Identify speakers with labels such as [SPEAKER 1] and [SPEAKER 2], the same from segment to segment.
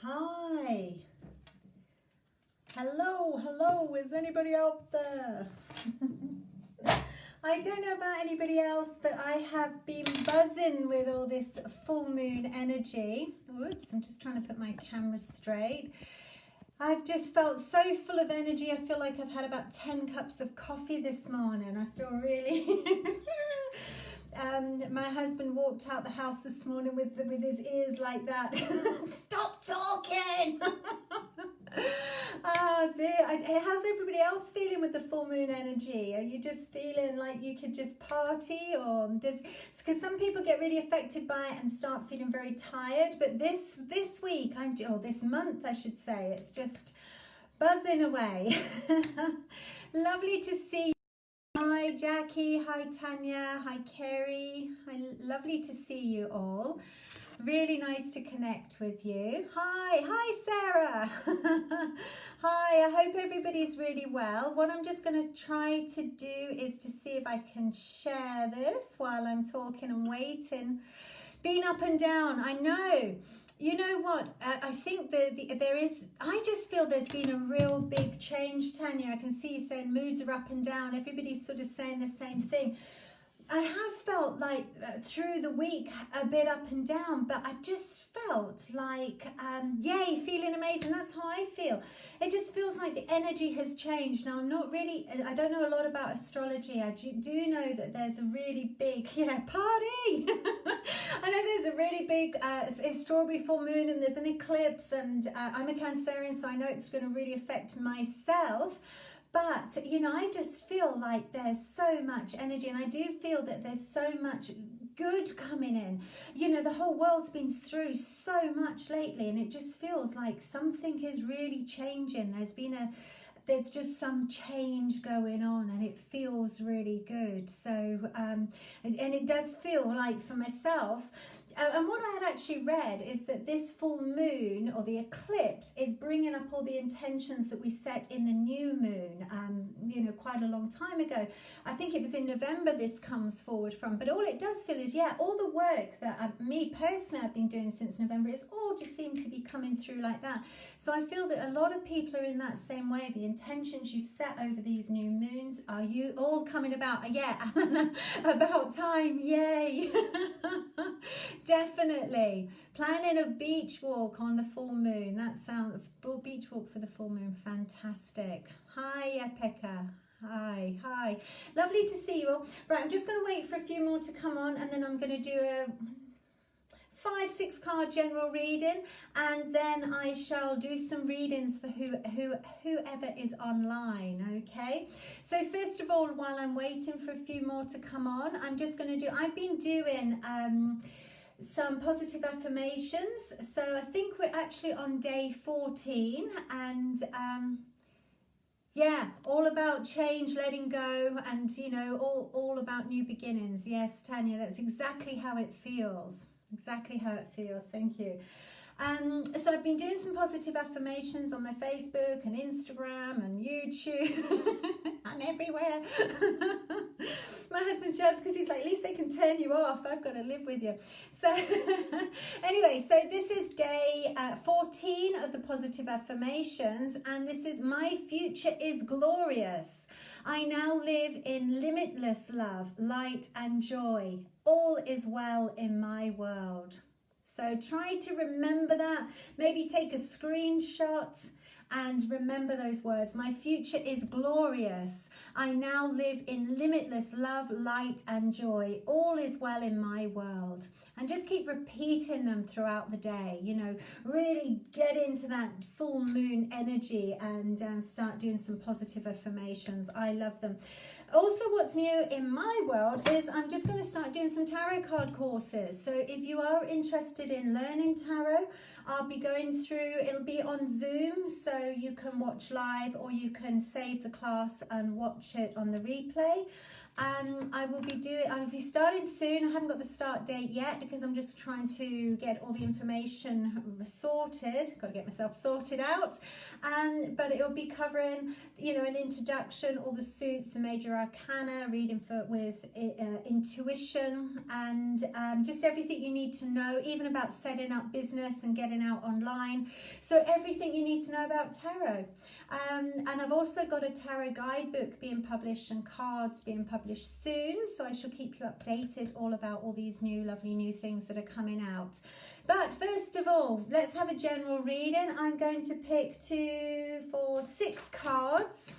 [SPEAKER 1] Hi. Hello, is anybody out there? I don't know about anybody else, but I have been buzzing with all this full moon energy. Oops, I'm just trying to put my camera straight. I've just felt so full of energy. I feel like I've had about 10 cups of coffee this morning. I feel really... my husband walked out the house this morning with his ears like that. Stop talking! Oh dear. How's everybody else feeling with the full moon energy? Are you just feeling like you could just party, or because some people get really affected by it and start feeling very tired, but this week, or this month I should say, it's just buzzing away. Lovely to see you. Hi Jackie, hi Tanya, hi Kerry, lovely to see you all. Really nice to connect with you. Hi Sarah. Hi, I hope everybody's really well. What I'm just going to try to do is to see if I can share this while I'm talking and waiting. Being up and down, I know. You know what, I think I just feel there's been a real big change, Tanya. I can see you saying moods are up and down. Everybody's sort of saying the same thing. I have felt like through the week a bit up and down, but I've just felt like, yay, feeling amazing. That's how I feel. It just feels like the energy has changed. Now, I don't know a lot about astrology. I do know that there's a really big, party. I know there's a really big strawberry full moon and there's an eclipse, and I'm a Cancerian, so I know it's going to really affect myself. But, I just feel like there's so much energy, and I do feel that there's so much good coming in. The whole world's been through so much lately, and it just feels like something is really changing. There's just some change going on, and it feels really good. So, and it does feel like for myself, and what I had actually read is that this full moon, or the eclipse, is bringing up all the intentions that we set in the new moon, quite a long time ago. I think it was in November this comes forward from, but all it does feel is, all the work that me personally I've been doing since November, it's all just seemed to be coming through like that. So I feel that a lot of people are in that same way. The intentions you've set over these new moons, are you all coming about? Yeah, about time, yay. Definitely. Planning a beach walk on the full moon. That sounds, beach walk for the full moon, fantastic. Hi, Epika. Hi. Lovely to see you all. Right, I'm just going to wait for a few more to come on, and then I'm going to do a 5-6 card general reading, and then I shall do some readings for whoever is online. Okay, so first of all, while I'm waiting for a few more to come on, I'm just going to I've been doing some positive affirmations, so I think we're actually on day 14, and all about change, letting go, and all about new beginnings. Yes, Tanya, that's exactly how it feels. Exactly how it feels. Thank you. So I've been doing some positive affirmations on my Facebook and Instagram and YouTube. I'm everywhere. My husband's jealous because he's like, at least they can turn you off. I've got to live with you. So anyway, so this is day 14 of the positive affirmations, and this is: my future is glorious. I now live in limitless love, light and joy. All is well in my world. So try to remember that. Maybe take a screenshot and remember those words. My future is glorious. I now live in limitless love, light and joy. All is well in my world. And just keep repeating them throughout the day. Really get into that full moon energy and start doing some positive affirmations. I love them. Also, what's new in my world is I'm just going to start doing some tarot card courses. So if you are interested in learning tarot, I'll be going through, it'll be on Zoom, so you can watch live, or you can save the class and watch it on the replay. I'll be starting soon. I haven't got the start date yet because I'm just trying to get all the information sorted. Got to get myself sorted out. But it'll be covering, an introduction, all the suits, the major arcana, reading with intuition, and just everything you need to know, even about setting up business and getting out online. So everything you need to know about tarot. And I've also got a tarot guidebook being published and cards being published soon. So I shall keep you updated all about all these lovely new things that are coming out. But first of all, let's have a general reading. I'm going to pick 2, 4, 6 cards.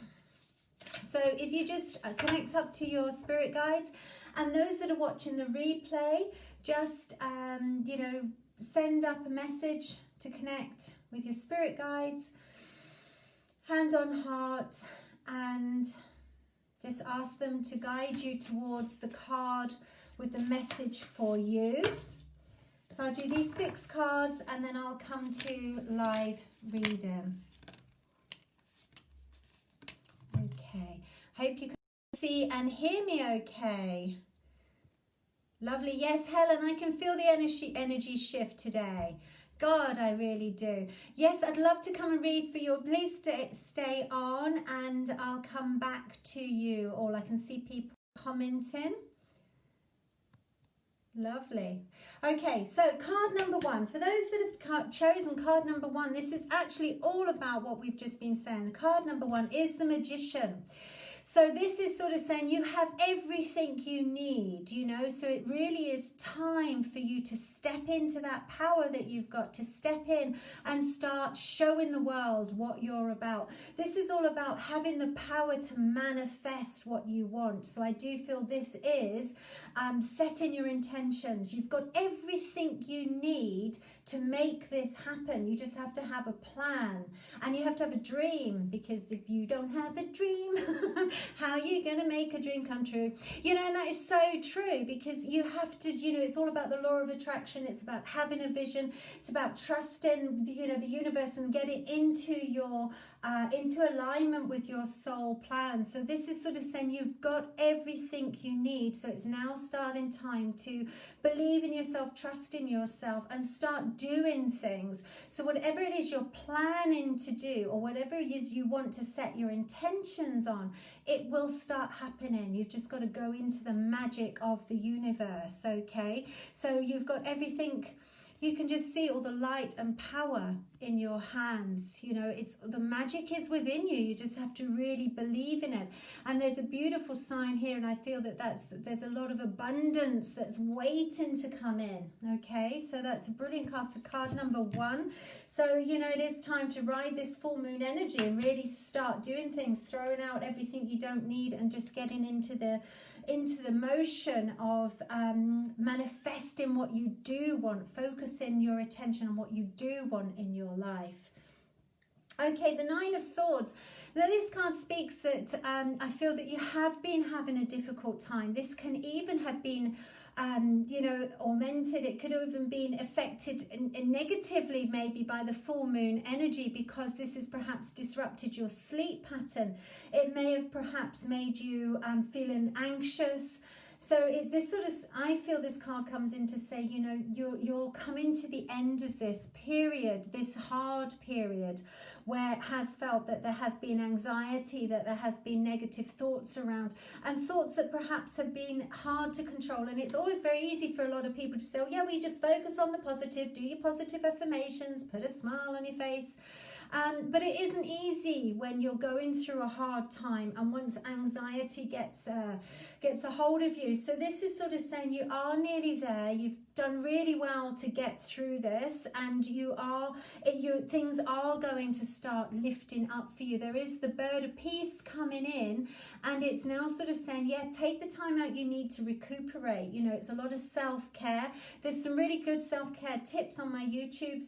[SPEAKER 1] So if you just connect up to your spirit guides, and those that are watching the replay, just, send up a message to connect with your spirit guides, hand on heart, and just ask them to guide you towards the card with the message for you. So I'll do these 6 cards and then I'll come to live reading. Okay, hope you can see and hear me okay. Lovely. Yes, Helen, I can feel the energy shift today. God, I really do. Yes, I'd love to come and read for you. Please stay on and I'll come back to you. All I can see people commenting. Lovely. Okay, so card number 1. For those that have chosen card number 1, this is actually all about what we've just been saying. Card number 1 is the Magician. So this is sort of saying you have everything you need, so it really is time for you to step into that power that you've got, to step in and start showing the world what you're about. This is all about having the power to manifest what you want. So I do feel this is setting your intentions. You've got everything you need to make this happen. You just have to have a plan and you have to have a dream, because if you don't have a dream, how are you going to make a dream come true? And that is so true, because you have to, it's all about the law of attraction. It's about having a vision. It's about trusting, the universe, and getting into alignment with your soul plan. So this is sort of saying you've got everything you need. So it's now starting time to believe in yourself, trust in yourself, and start doing things. So whatever it is you're planning to do, or whatever it is you want to set your intentions on, it will start happening. You've just got to go into the magic of the universe, okay? So you've got everything. You can just see all the light and power in your hands. It's the magic is within you. You just have to really believe in it. And there's a beautiful sign here, and I feel that there's a lot of abundance that's waiting to come in. Okay, so that's a brilliant card for card number 1. So it is time to ride this full moon energy and really start doing things, throwing out everything you don't need, and just getting into the motion of manifesting what you do want, focusing your attention on what you do want in your life. Okay, the 9 of Swords. Now this card speaks that I feel that you have been having a difficult time. This can even have been augmented. It could have even been affected negatively maybe by the full moon energy, because this has perhaps disrupted your sleep pattern. It may have perhaps made you feeling anxious. So I feel this card comes in to say, you're coming to the end of this period, this hard period, where it has felt that there has been anxiety, that there has been negative thoughts around, and thoughts that perhaps have been hard to control. And it's always very easy for a lot of people to say, oh yeah, we just focus on the positive, do your positive affirmations, put a smile on your face. But it isn't easy when you're going through a hard time, and once anxiety gets a hold of you. So this is sort of saying you are nearly there. You've done really well to get through this, and things are going to start lifting up for you. There is the bird of peace coming in, and it's now sort of saying, yeah, take the time out you need to recuperate. It's a lot of self-care. There's some really good self-care tips on my YouTube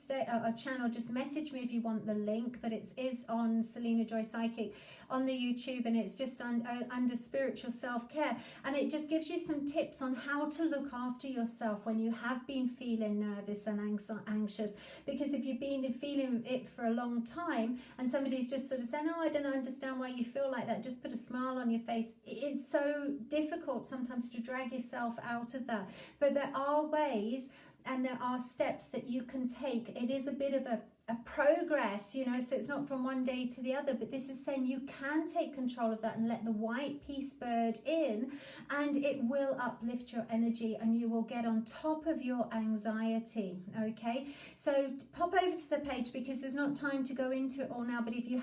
[SPEAKER 1] channel. Just message me if you want the link, but it is on Selena Joy Psychic on the YouTube, and it's just under spiritual self-care, and it just gives you some tips on how to look after yourself when you have been feeling nervous and anxious. Because if you've been feeling it for a long time and somebody's just sort of saying, oh, I don't understand why you feel like that, just put a smile on your face. It's so difficult sometimes to drag yourself out of that, but there are ways and there are steps that you can take. It is a bit of a progress, you know, so it's not from one day to the other, but this is saying you can take control of that and let the white peace bird in, and it will uplift your energy and you will get on top of your anxiety. Okay, so pop over to the page because there's not time to go into it all now, but if you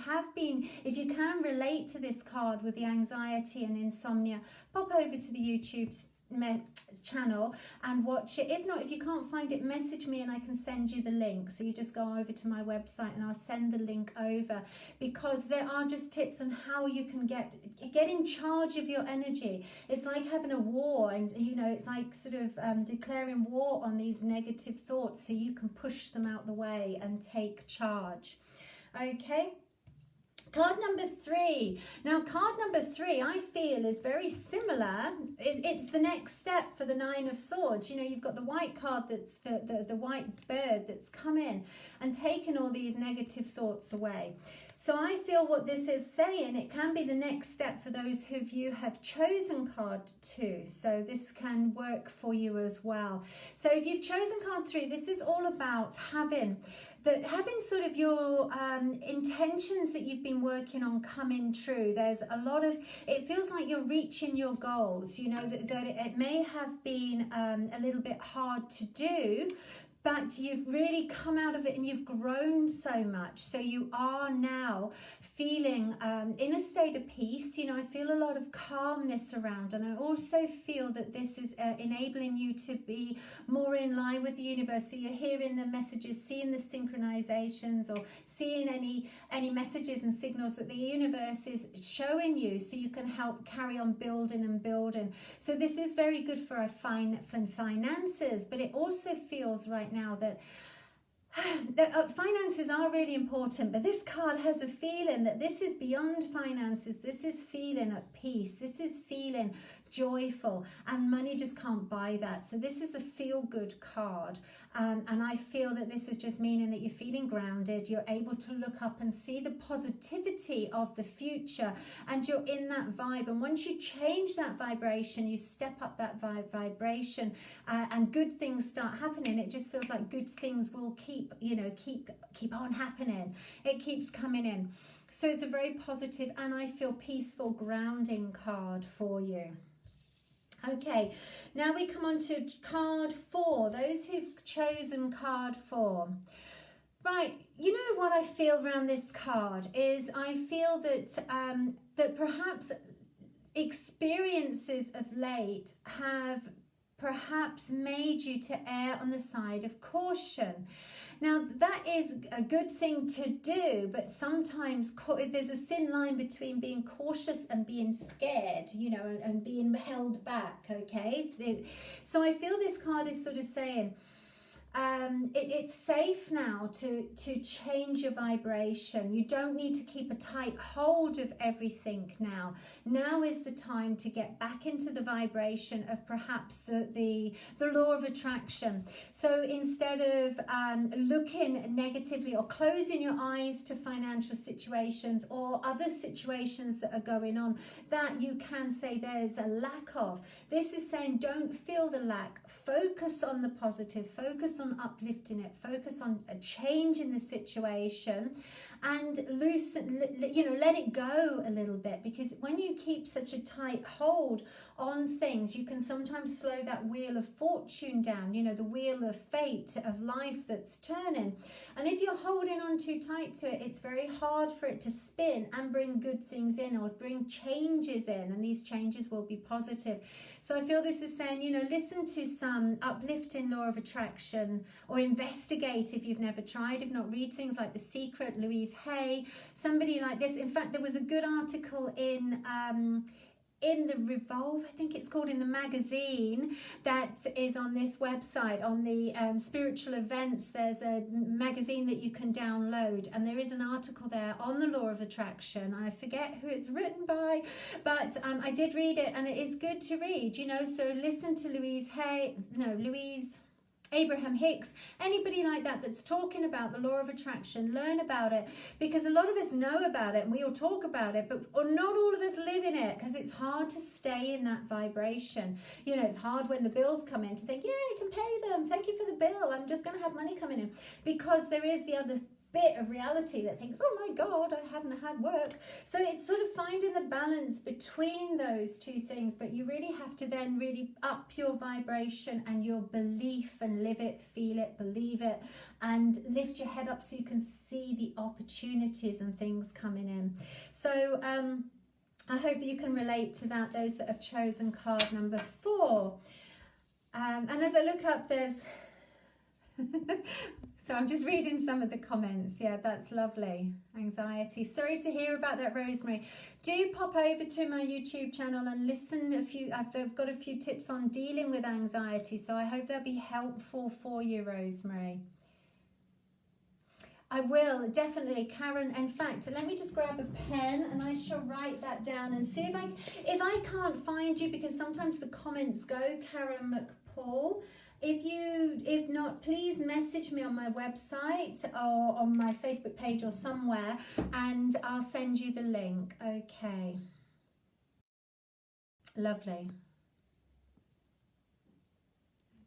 [SPEAKER 1] can relate to this card with the anxiety and insomnia, pop over to the YouTube channel and watch it. If not, if you can't find it, message me and I can send you the link. So you just go over to my website and I'll send the link over, because there are just tips on how you can get in charge of your energy. It's like having a war, and you know, it's like sort of declaring war on these negative thoughts so you can push them out the way and take charge. Okay. Card number 3. Now, card number 3, I feel, is very similar. It's the next step for the Nine of Swords. You know, you've got the white card, that's the white bird that's come in and taken all these negative thoughts away. So I feel what this is saying, it can be the next step for those of you have chosen card 2. So this can work for you as well. So if you've chosen card 3, this is all about having sort of your intentions that you've been working on coming true. There's a lot of, it feels like you're reaching your goals, you know, that it may have been a little bit hard to do, but you've really come out of it and you've grown so much. So you are now feeling in a state of peace. You know, I feel a lot of calmness around, and I also feel that this is enabling you to be more in line with the universe. So you're hearing the messages, seeing the synchronizations, or seeing any messages and signals that the universe is showing you, so you can help carry on building and building. So this is very good for our finances, but it also feels right now that finances are really important, but this card has a feeling that this is beyond finances. This is feeling at peace. This is feeling joyful, and money just can't buy that. So this is a feel-good card, and I feel that this is just meaning that you're feeling grounded, you're able to look up and see the positivity of the future, and you're in that vibe. And once you change that vibration, you step up that vibration, and good things start happening. It just feels like good things will keep on happening. It keeps coming in. So it's a very positive, and I feel peaceful, grounding card for you. Okay, now we come on to card 4, those who've chosen card 4. Right, you know what I feel around this card is I feel that, that perhaps experiences of late have perhaps made you to err on the side of caution. Now, that is a good thing to do, but sometimes there's a thin line between being cautious and being scared, you know, and being held back, okay? So I feel this card is sort of saying, it's safe now to change your vibration. You don't need to keep a tight hold of everything now. Now is the time to get back into the vibration of perhaps the law of attraction. So instead of looking negatively or closing your eyes to financial situations or other situations that are going on that you can say there's a lack of, this is saying don't feel the lack. Focus on the positive. Focus on uplifting it, focus on a change in the situation, and loosen, you know, let it go a little bit, because when you keep such a tight hold on things, you can sometimes slow that wheel of fortune down, you know, the wheel of fate, of life that's turning. And if you're holding on too tight to it, it's very hard for it to spin and bring good things in or bring changes in, and these changes will be positive. So I feel this is saying, you know, listen to some uplifting law of attraction, or investigate if you've never tried. If not, read things like The Secret, Louise Hay, somebody like this. In fact, there was a good article in in the Revolve, I think it's called, in the magazine that is on this website, on the spiritual events. There's a magazine that you can download, and there is an article there on the law of attraction. I forget who it's written by, but I did read it, and it is good to read, you know. So listen to Louise Abraham Hicks, anybody like that that's talking about the law of attraction. Learn about it, because a lot of us know about it and we all talk about it, but not all of us live in it, because it's hard to stay in that vibration. You know, it's hard when the bills come in to think, yeah, you can pay them, thank you for the bill, I'm just going to have money coming in, because there is the other bit of reality that thinks, oh my God, I haven't had work. So it's sort of finding the balance between those two things, but you really have to then really up your vibration and your belief, and live it, feel it, believe it, and lift your head up so you can see the opportunities and things coming in. So I hope that you can relate to that, those that have chosen card number 4. And as I look up, there's so I'm just reading some of the comments. Yeah, that's lovely. Anxiety. Sorry to hear about that, Rosemary. Do pop over to my YouTube channel and listen. I've got a few tips on dealing with anxiety, so I hope they'll be helpful for you, Rosemary. I will, definitely, Karen. In fact, let me just grab a pen and I shall write that down and see if I can't find you, because sometimes the comments go, Karen McPaul. If not, please message me on my website or on my Facebook page or somewhere, and I'll send you the link. Okay. Lovely.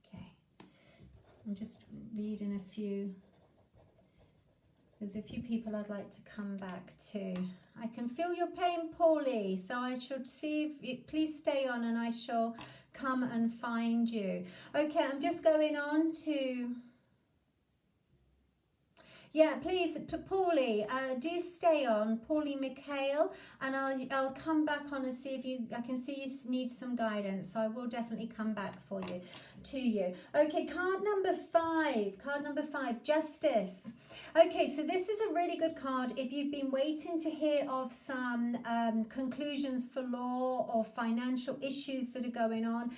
[SPEAKER 1] Okay. I'm just reading a few. There's a few people I'd like to come back to. I can feel your pain, Paulie. So I should see if please stay on and I shall come and find you. Okay, I'm just going on to... Yeah, please, Paulie, do stay on, Paulie McHale, and I'll come back on and see if I can see you need some guidance. So I will definitely come back to you. Okay, card number 5, Justice. Okay, so this is a really good card if you've been waiting to hear of some conclusions for law or financial issues that are going on.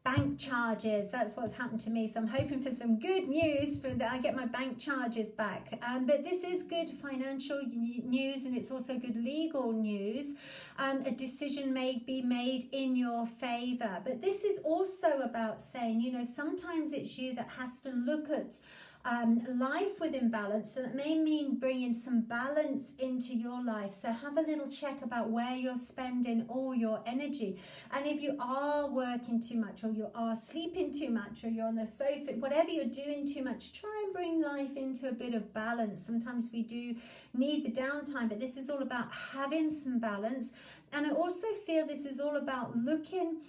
[SPEAKER 1] Bank charges, that's what's happened to me, so I'm hoping for some good news for that I get my bank charges back. But this is good financial news, and it's also good legal news. A decision may be made in your favor, but this is also about saying, you know, sometimes it's you that has to look at life with imbalance, so that may mean bringing some balance into your life. So have a little check about where you're spending all your energy, and if you are working too much, or you are sleeping too much, or you're on the sofa, whatever you're doing too much, try and bring life into a bit of balance. Sometimes we do need the downtime, but this is all about having some balance. And I also feel this is all about looking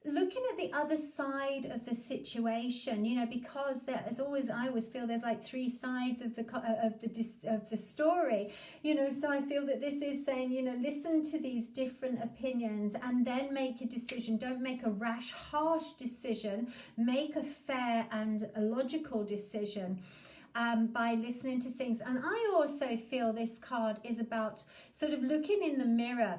[SPEAKER 1] at the other side of the situation, you know, because I always feel there's like 3 sides of the story, you know. So I feel that this is saying, you know, listen to these different opinions and then make a decision. Don't make a rash, harsh decision. Make a fair and a logical decision. By listening to things. And I also feel this card is about sort of looking in the mirror.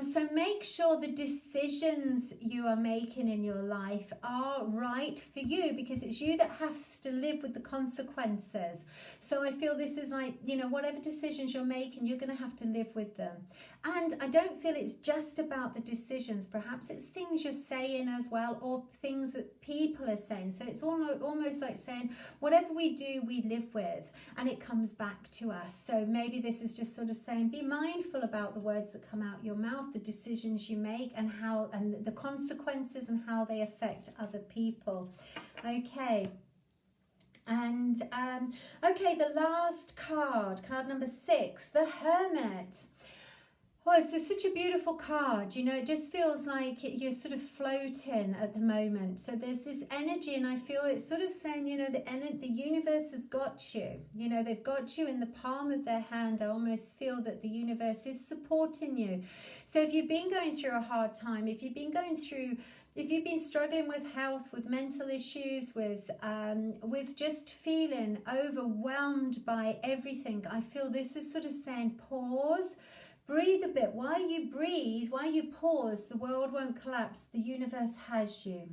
[SPEAKER 1] So make sure the decisions you are making in your life are right for you, because it's you that has to live with the consequences. So I feel this is like, you know, whatever decisions you're making, you're going to have to live with them. And I don't feel it's just about the decisions. Perhaps it's things you're saying as well, or things that people are saying. So it's almost like saying, whatever we do, we live with, and it comes back to us. So maybe this is just sort of saying, be mindful about the words that come out your mouth, the decisions you make, and the consequences and how they affect other people. Okay. And okay, the last card number 6, the Hermit. Well, it's such a beautiful card, you know. It just feels like you're sort of floating at the moment. So there's this energy, and I feel it's sort of saying, you know, the universe has got you. You know, they've got you in the palm of their hand. I almost feel that the universe is supporting you. So if you've been going through a hard time, if you've been struggling with health, with mental issues, with just feeling overwhelmed by everything, I feel this is sort of saying, pause, Breathe a bit. While you breathe, while you pause, the world won't collapse. The universe has you.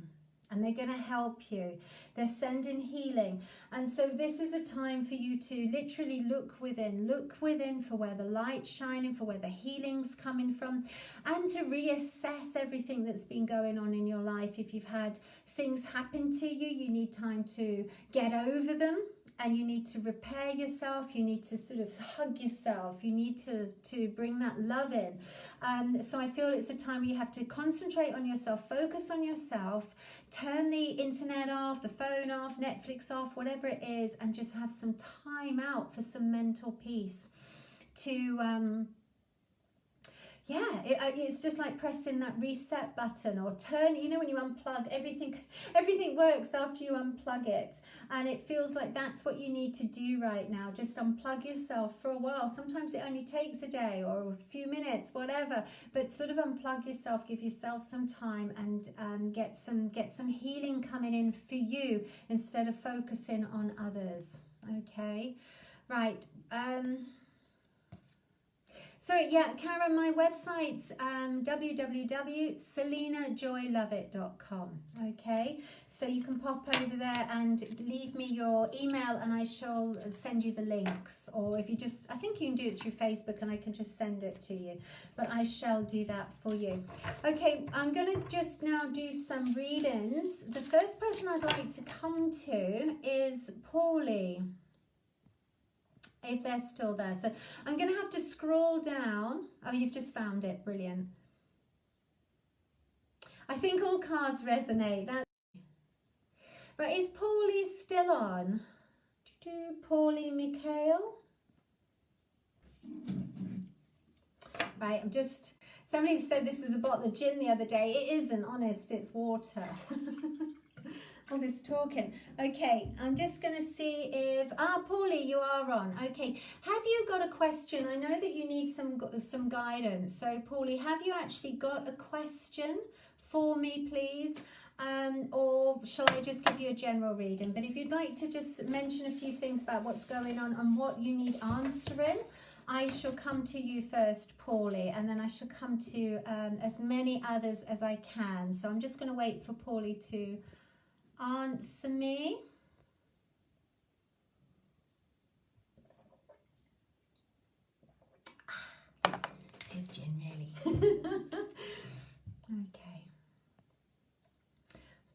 [SPEAKER 1] And they're going to help you. They're sending healing. And so this is a time for you to literally look within for where the light's shining, for where the healing's coming from, and to reassess everything that's been going on in your life. If you've had things happen to you, you need time to get over them. And you need to repair yourself. You need to sort of hug yourself. You need to bring that love in. So I feel it's a time where you have to concentrate on yourself, focus on yourself, turn the internet off, the phone off, Netflix off, whatever it is, and just have some time out for some mental peace. It's just like pressing that reset button, or turn, you know, when you unplug, everything works after you unplug it. And it feels like that's what you need to do right now. Just unplug yourself for a while. Sometimes it only takes a day or a few minutes, whatever. But sort of unplug yourself, give yourself some time, and get some healing coming in for you instead of focusing on others. Okay, right. So yeah, Karen, my website's www.selinajoyloveit.com. Okay, so you can pop over there and leave me your email, and I shall send you the links. Or if you just, I think you can do it through Facebook, and I can just send it to you. But I shall do that for you. Okay, I'm going to just now do some readings. The first person I'd like to come to is Paulie, if they're still there. So I'm going to have to scroll down. Oh, you've just found it. Brilliant. I think all cards resonate. Right, is Paulie still on? Paulie Mikhail? Right, somebody said this was a bottle of gin the other day. It isn't, honest, it's water. All this talking. Okay, I'm just going to see if... Paulie, you are on. Okay, have you got a question? I know that you need some guidance. So, Paulie, have you actually got a question for me, please? Or shall I just give you a general reading? But if you'd like to just mention a few things about what's going on and what you need answering, I shall come to you first, Paulie, and then I shall come to as many others as I can. So I'm just going to wait for Paulie to answer me. It is gin, really. Okay.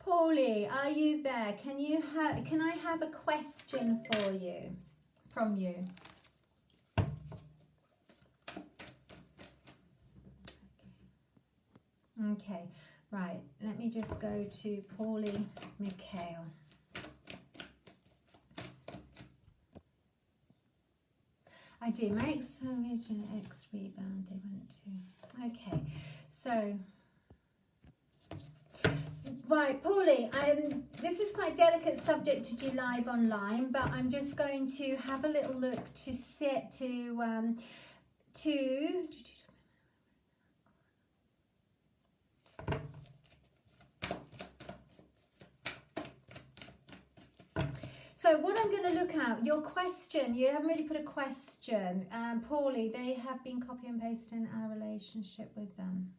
[SPEAKER 1] Paulie, are you there? Can I have a question for you, from you? Okay. Right, let me just go to Paulie Mikhail. I do. My exclamation X rebound they went to. Okay, so right, Paulie, this is quite a delicate subject to do live online, but I'm just going to have a little look to sit to So what I'm going to look at, your question, you haven't really put a question. Paulie, they have been copy and pasting our relationship with them.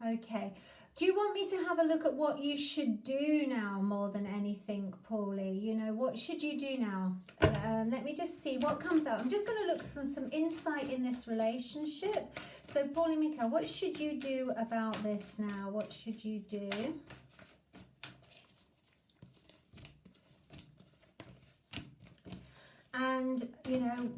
[SPEAKER 1] Okay. Do you want me to have a look at what you should do now more than anything, Paulie? You know, what should you do now? Let me just see what comes out. I'm just going to look for some insight in this relationship. So, Paulie Mika, what should you do about this now? What should you do? And, you know,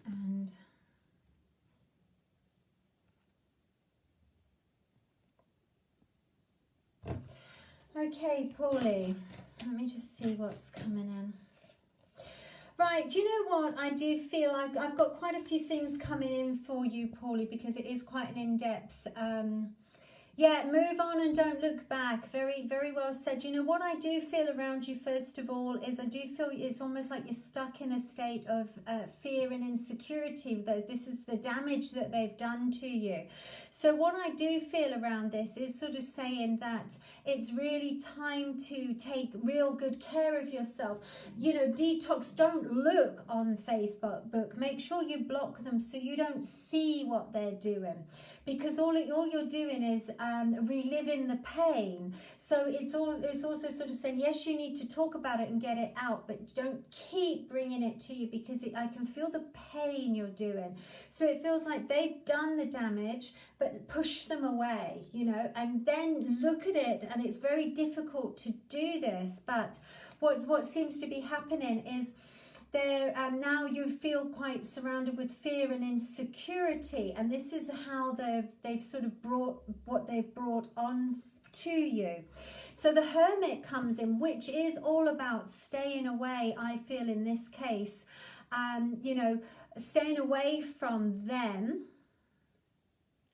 [SPEAKER 1] and okay, Paulie, let me just see what's coming in. Right, do you know what? I do feel I've got quite a few things coming in for you, Paulie, because it is quite an in-depth Yeah, move on and don't look back. Very, very well said. You know, what I do feel around you, first of all, is I do feel it's almost like you're stuck in a state of fear and insecurity, that this is the damage that they've done to you. So what I do feel around this is sort of saying that it's really time to take real good care of yourself. You know, detox, don't look on Facebook. Make sure you block them so you don't see what they're doing. Because all you're doing is reliving the pain. So it's also sort of saying, yes, you need to talk about it and get it out, but don't keep bringing it to you, because I can feel the pain you're doing. So it feels like they've done the damage, but push them away, you know, and then look at it. And it's very difficult to do this, but what seems to be happening is now you feel quite surrounded with fear and insecurity, and this is how they've sort of brought what they've brought on to you. So the Hermit comes in, which is all about staying away, I feel, in this case, you know, staying away from them.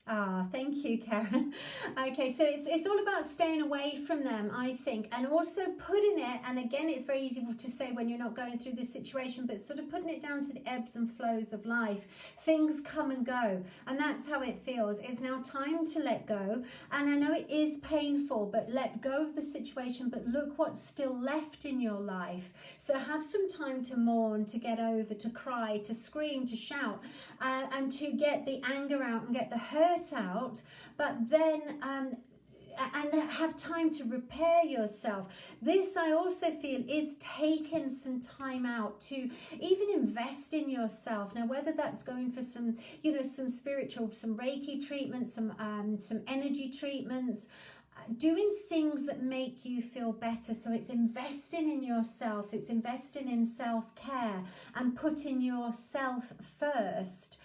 [SPEAKER 1] Ah, thank you, Karen. Okay, so it's all about staying away from them, I think, and also putting it, and again, it's very easy to say when you're not going through this situation, but sort of putting it down to the ebbs and flows of life. Things come and go, and that's how it feels. It's now time to let go, and I know it is painful, but let go of the situation, but look what's still left in your life. So have some time to mourn, to get over, to cry, to scream, to shout, and to get the anger out and get the hurt out, but then and have time to repair yourself. This, I also feel, is taking some time out to even invest in yourself. Now, whether that's going for some, you know, some spiritual, some Reiki treatments, some energy treatments, doing things that make you feel better. So it's investing in yourself, it's investing in self-care and putting yourself first.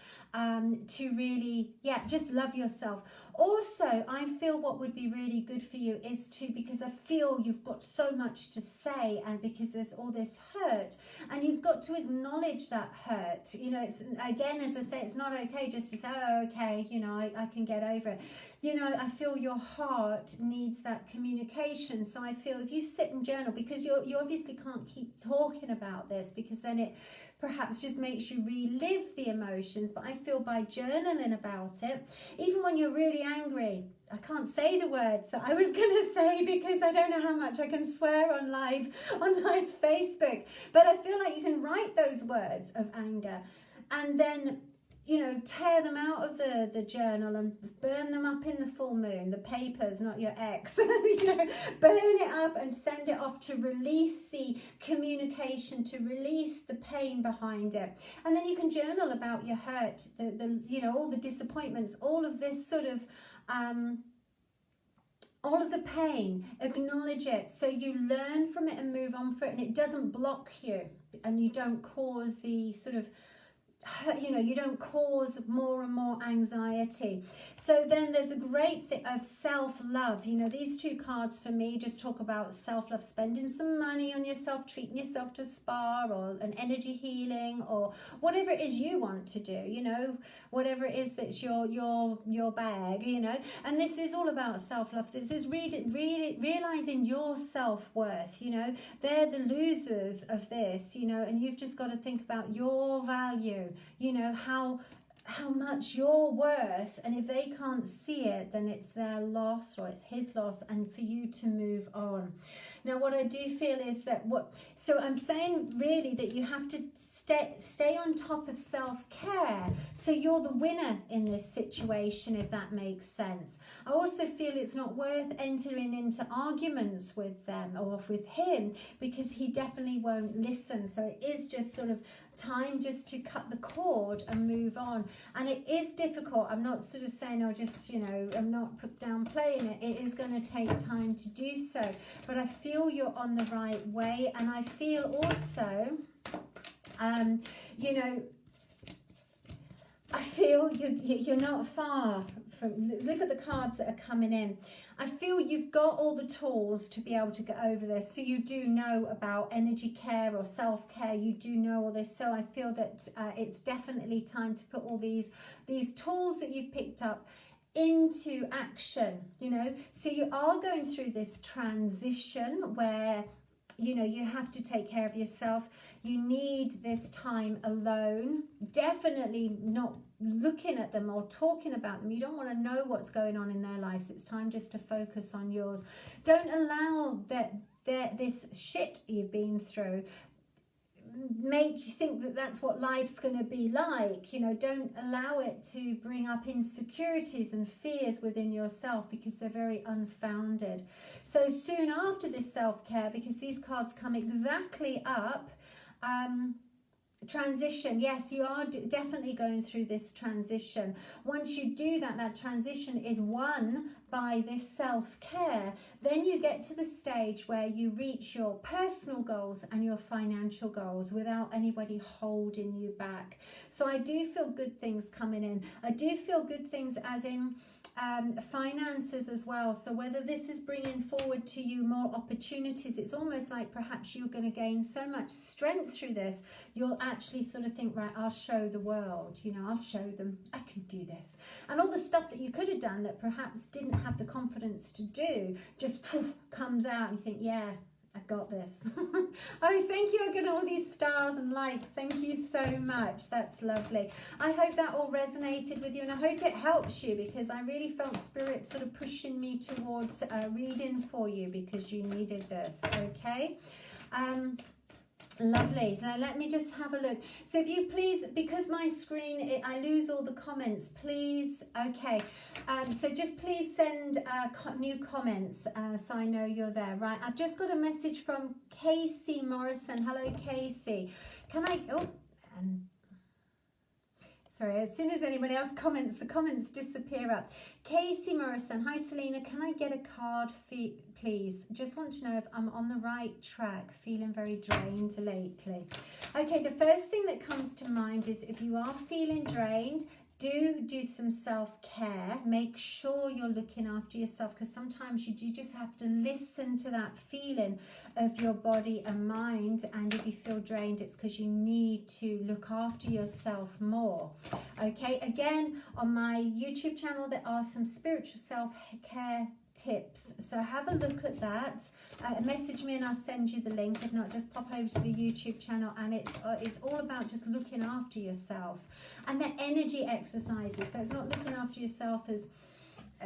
[SPEAKER 1] To really, just love yourself. Also, I feel what would be really good for you is to, because I feel you've got so much to say, and because there's all this hurt, and you've got to acknowledge that hurt. You know, it's, again, as I say, it's not okay just to say, oh, okay, you know, I can get over it. You know, I feel your heart needs that communication. So I feel if you sit and journal, because you obviously can't keep talking about this, because then it perhaps just makes you relive the emotions, but I feel by journaling about it, even when you're really angry, I can't say the words that I was going to say because I don't know how much I can swear on live Facebook, but I feel like you can write those words of anger and then, you know, tear them out of the journal and burn them up in the full moon, the papers, not your ex, you know, burn it up and send it off to release the communication, to release the pain behind it. And then you can journal about your hurt, the you know, all the disappointments, all of this sort of, all of the pain, acknowledge it so you learn from it and move on from it, and it doesn't block you and you don't cause the sort of, you know, you don't cause more and more anxiety. So then there's a great thing of self-love. You know, these two cards for me just talk about self-love, spending some money on yourself, treating yourself to a spa or an energy healing or whatever it is you want to do, you know, whatever it is that's your bag, you know. And this is all about self-love. This is really realizing your self-worth, you know. They're the losers of this, you know, and you've just got to think about your value, you know, how much you're worth, and if they can't see it, then it's their loss or it's his loss, and for you to move on. Now, what I do feel is that so I'm saying really that you have to stay on top of self-care, so you're the winner in this situation, if that makes sense. I also feel it's not worth entering into arguments with them or with him, because he definitely won't listen. So it is just sort of time just to cut the cord and move on. And it is difficult. I'm not sort of saying I'll just, you know, I'm not downplaying it. It is going to take time to do so, but I feel you're on the right way. And I feel also, you know, I feel you're not far from, look at the cards that are coming in. I feel you've got all the tools to be able to get over this. So you do know about energy care or self-care. You do know all this. So I feel that it's definitely time to put all these tools that you've picked up into action, you know. So you are going through this transition where, you know, you have to take care of yourself. You need this time alone. Definitely not looking at them or talking about them. You don't want to know what's going on in their lives. It's time just to focus on yours. Don't allow this shit you've been through make you think that that's what life's going to be like. You know, don't allow it to bring up insecurities and fears within yourself, because they're very unfounded. So soon after this self-care, because these cards come exactly up, transition. Yes, you are definitely going through this transition. Once you do that, that transition is won by this self-care. Then you get to the stage where you reach your personal goals and your financial goals without anybody holding you back. So I do feel good things coming in. I do feel good things as in finances as well. So whether this is bringing forward to you more opportunities, it's almost like perhaps you're going to gain so much strength through this, you'll actually sort of think, right, I'll show the world, you know, I'll show them I can do this. And all the stuff that you could have done that perhaps didn't have the confidence to do just poof, comes out, and you think, yeah, I got this. Oh, thank you. I'm getting all these stars and likes. Thank you so much. That's lovely. I hope that all resonated with you, and I hope it helps you, because I really felt Spirit sort of pushing me towards reading for you because you needed this. Okay. Lovely. So let me just have a look. So if you please, because my screen, I lose all the comments, please. Okay. So just please send new comments so I know you're there. Right. I've just got a message from Casey Morrison. Hello, Casey. Can I, sorry, as soon as anybody else comments, the comments disappear up. Casey Morrison, hi Selena, can I get a card, please? Just want to know if I'm on the right track, feeling very drained lately. Okay, the first thing that comes to mind is if you are feeling drained, do some self-care. Make sure you're looking after yourself, because sometimes you do just have to listen to that feeling of your body and mind. And if you feel drained, it's because you need to look after yourself more. Okay, again, on my YouTube channel there are some spiritual self-care tips, so have a look at that. Message me and I'll send you the link. If not, just pop over to the YouTube channel, and it's all about just looking after yourself. And the energy exercises, so it's not looking after yourself as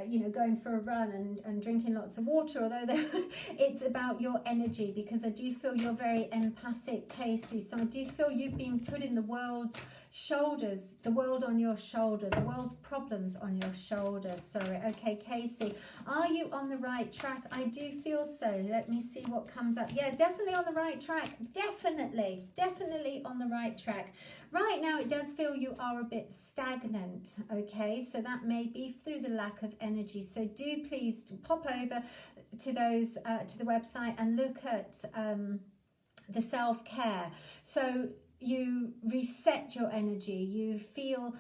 [SPEAKER 1] you know, going for a run and drinking lots of water, although it's about your energy, because I do feel you're very empathic, Casey. So I do feel you've been putting the world's shoulders, the world on your shoulder, the world's problems on your shoulders. Sorry. Okay, Casey, are you on the right track? I do feel so. Let me see what comes up. Yeah, definitely on the right track. Definitely on the right track. Right now, it does feel you are a bit stagnant, okay? So that may be through the lack of energy. So do please pop over to those to the website and look at the self-care. So you reset your energy. You feel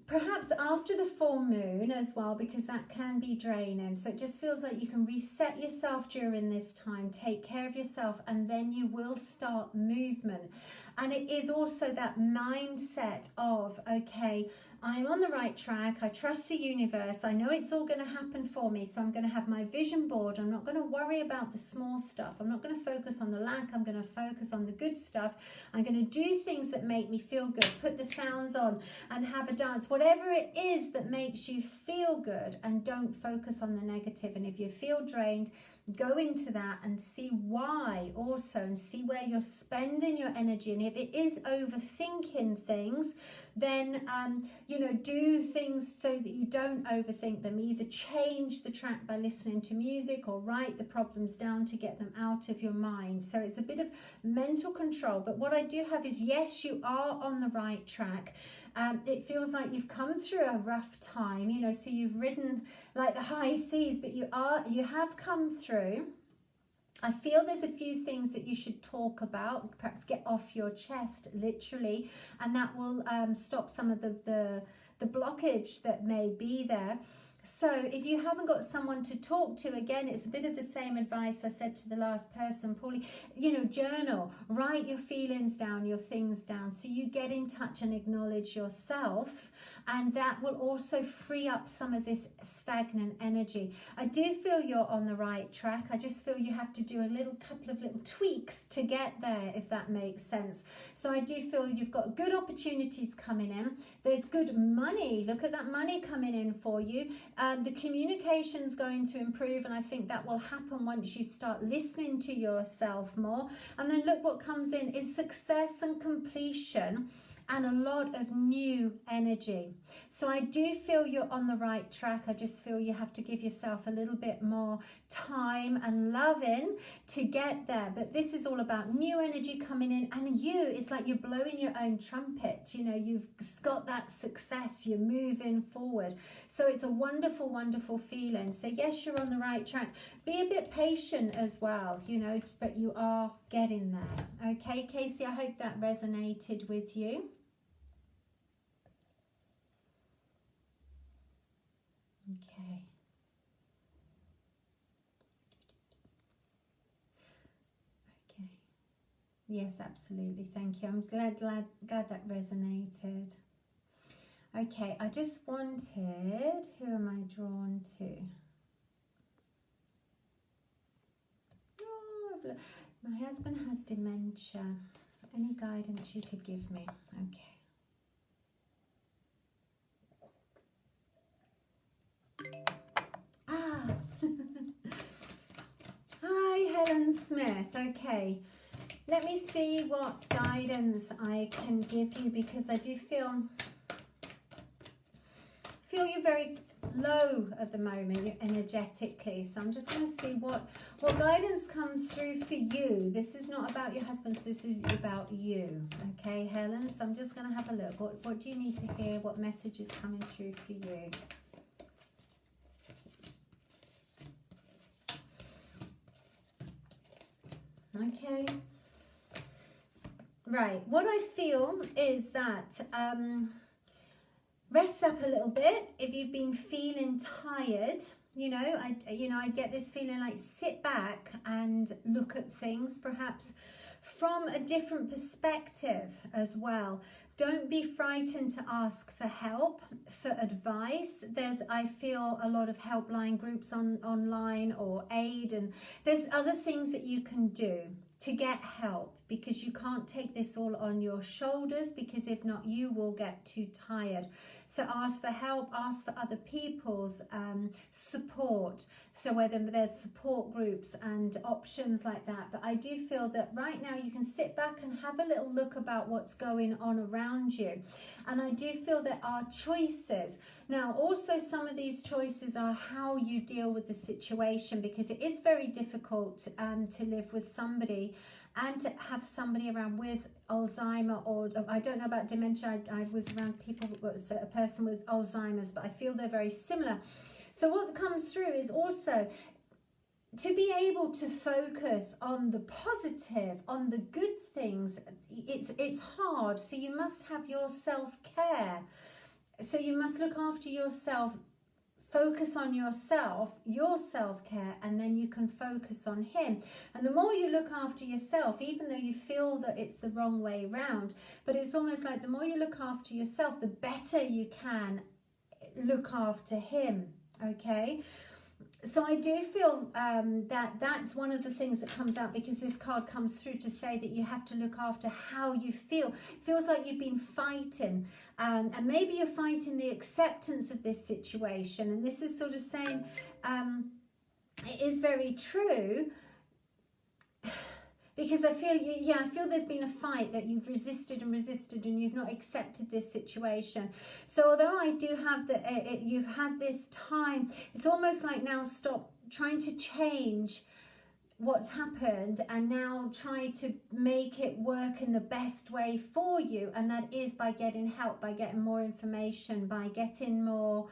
[SPEAKER 1] perhaps after the full moon as well, because that can be draining. So it just feels like you can reset yourself during this time, take care of yourself, and then you will start movement. And it is also that mindset of, okay, I'm on the right track. I trust the universe. I know it's all going to happen for me. So I'm going to have my vision board. I'm not going to worry about the small stuff. I'm not going to focus on the lack. I'm going to focus on the good stuff. I'm going to do things that make me feel good. Put the sounds on and have a dance. Whatever it is that makes you feel good, and don't focus on the negative. And if you feel drained, go into that and see why also, and see where you're spending your energy. And if it is overthinking things, then you know, do things so that you don't overthink them. Either change the track by listening to music, or write the problems down to get them out of your mind. So it's a bit of mental control. But what I do have is, yes, you are on the right track. It feels like you've come through a rough time, you know, so you've ridden like the high seas, but you have come through. I feel there's a few things that you should talk about, perhaps get off your chest, literally, and that will stop some of the blockage that may be there. So if you haven't got someone to talk to, again, it's a bit of the same advice I said to the last person, Paulie. You know, journal, write your feelings down, your things down, so you get in touch and acknowledge yourself, and that will also free up some of this stagnant energy. I do feel you're on the right track. I just feel you have to do a couple of little tweaks to get there, if that makes sense. So I do feel you've got good opportunities coming in. There's good money. Look at that money coming in for you. The communication's going to improve, and I think that will happen once you start listening to yourself more. And then look what comes in is success and completion, and a lot of new energy. So I do feel you're on the right track. I just feel you have to give yourself a little bit more time and loving to get there. But this is all about new energy coming in, and it's like you're blowing your own trumpet. You know, you've got that success, you're moving forward. So it's a wonderful, wonderful feeling. So yes, you're on the right track. Be a bit patient as well, you know, but you are getting there. Okay, Casey, I hope that resonated with you. Okay. Okay. Yes, absolutely. Thank you. I'm glad that resonated. Okay, I just wanted, who am I drawn to? Oh, my husband has dementia. Any guidance you could give me? Okay. Ah, hi, Helen Smith. Okay, let me see what guidance I can give you, because I do feel you're very low at the moment energetically. So I'm just going to see what guidance comes through for you. This is not about your husband, this is about you. Okay, Helen, so I'm just going to have a look. What do you need to hear? What message is coming through for you? Okay. Right, what I feel is that rest up a little bit if you've been feeling tired. I get this feeling like sit back and look at things perhaps from a different perspective as well. Don't be frightened to ask for help, for advice. I feel a lot of helpline groups online or aid, and there's other things that you can do to get help, because you can't take this all on your shoulders, because if not, you will get too tired. So ask for help, ask for other people's support. So whether there's support groups and options like that. But I do feel that right now you can sit back and have a little look about what's going on around you. And I do feel there are choices. Now, also some of these choices are how you deal with the situation, because it is very difficult to live with somebody and to have somebody around with Alzheimer, or I don't know about dementia. I was around a person with Alzheimer's, but I feel they're very similar. So what comes through is also to be able to focus on the positive, on the good things. It's hard, so you must have your self-care. So you must look after yourself, focus on yourself, your self-care, and then you can focus on him. And the more you look after yourself, even though you feel that it's the wrong way round, but it's almost like the more you look after yourself, the better you can look after him. Okay, so I do feel that's one of the things that comes out, because this card comes through to say that you have to look after how you feel. It feels like you've been fighting, and maybe you're fighting the acceptance of this situation. And this is sort of saying it is very true, because I feel there's been a fight that you've resisted and you've not accepted this situation. So although I do have you've had this time, it's almost like now stop trying to change what's happened and now try to make it work in the best way for you. And that is by getting help, by getting more information, by getting more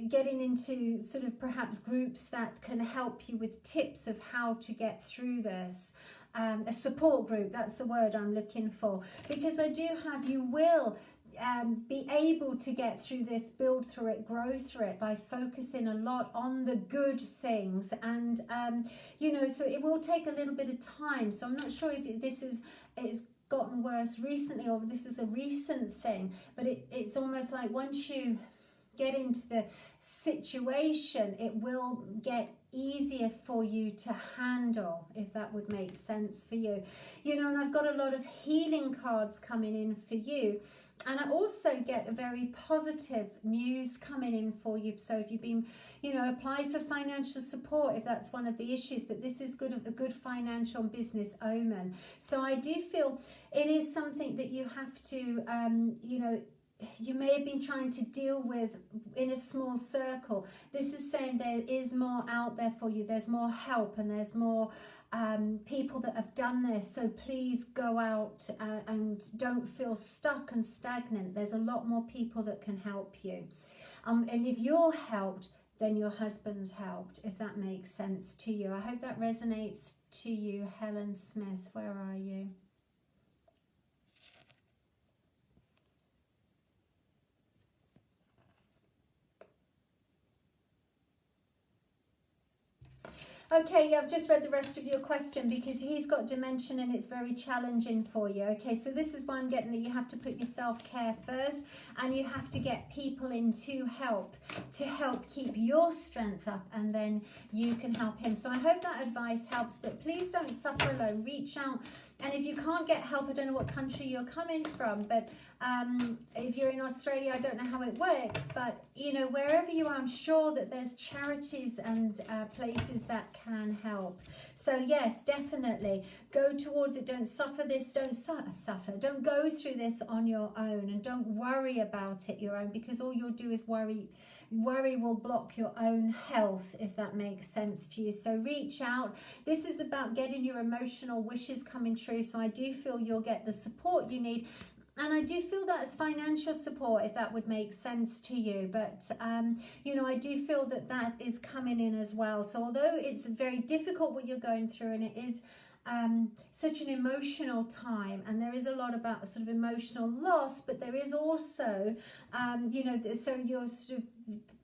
[SPEAKER 1] getting into sort of perhaps groups that can help you with tips of how to get through this. A support group, that's the word I'm looking for, because I do have, you will, be able to get through this, build through it, grow through it by focusing a lot on the good things. And you know, so it will take a little bit of time. So I'm not sure if this is it's gotten worse recently or this is a recent thing, but it's almost like once you get into the situation, it will get easier for you to handle, if that would make sense for you. You know, and I've got a lot of healing cards coming in for you, and I also get a very positive news coming in for you. So if you've been, you know, apply for financial support if that's one of the issues, but this is a good financial and business omen. So I do feel it is something that you have to, you know, you may have been trying to deal with in a small circle. This is saying there is more out there for you. There's more help and there's more people that have done this. So please go out and don't feel stuck and stagnant. There's a lot more people that can help you. And if you're helped, then your husband's helped, if that makes sense to you. I hope that resonates to you, Helen Smith. Where are you? Okay, yeah, I've just read the rest of your question because he's got dimension and it's very challenging for you. Okay, so this is why I'm getting that you have to put your self-care first, and you have to get people in to help keep your strength up, and then you can help him. So I hope that advice helps, but please don't suffer alone. Reach out, and if you can't get help, I don't know what country you're coming from, but if you're in Australia, I don't know how it works, but you know, wherever you are, I'm sure that there's charities and places that can help. So yes, definitely go towards it. Don't suffer this, don't go through this on your own, and don't worry about it your own, because all you'll do is worry will block your own health, if that makes sense to you. So reach out. This is about getting your emotional wishes coming true. So I do feel you'll get the support you need. And I do feel that's financial support, if that would make sense to you. But, you know, I do feel that that is coming in as well. So although it's very difficult what you're going through, and it is such an emotional time, and there is a lot about sort of emotional loss, but there is also, you know, so you're sort of,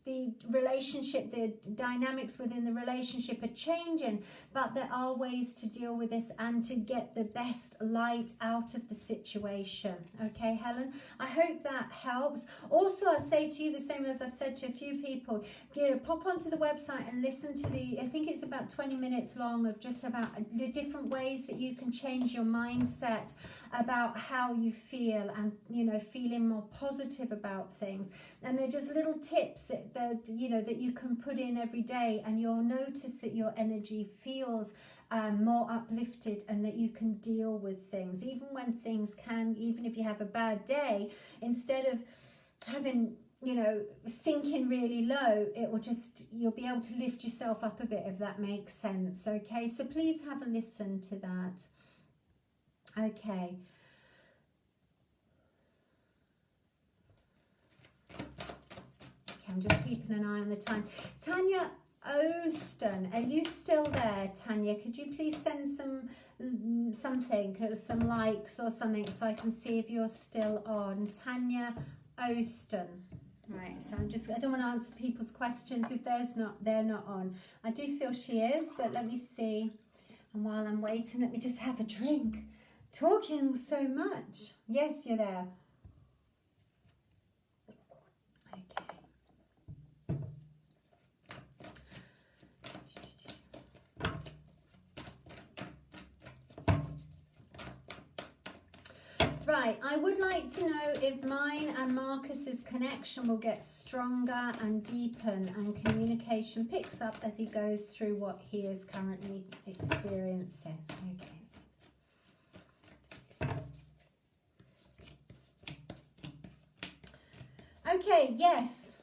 [SPEAKER 1] the relationship, the dynamics within the relationship are changing, but there are ways to deal with this and to get the best light out of the situation. Okay, Helen, I hope that helps. Also, I say to you the same as I've said to a few people, you know, pop onto the website and listen to I think it's about 20 minutes long, of just about the different ways that you can change your mindset about how you feel, and, you know, feeling more positive about things. And they're just little tips that you know, that you can put in every day, and you'll notice that your energy feels more uplifted, and that you can deal with things, even when things can, even if you have a bad day, instead of having, you know, sinking really low, it will just, you'll be able to lift yourself up a bit, if that makes sense. Okay, so please have a listen to that. Okay. I'm just keeping an eye on the time. Tanya Oston, are you still there, Tanya? Could you please send something, some likes or something, so I can see if you're still on? Tanya Oston. Right, so I don't want to answer people's questions if they're not on. I do feel she is, but let me see. And while I'm waiting, let me just have a drink. Talking so much. Yes, you're there. Right, I would like to know if mine and Marcus's connection will get stronger and deepen, and communication picks up as he goes through what he is currently experiencing. Okay, yes.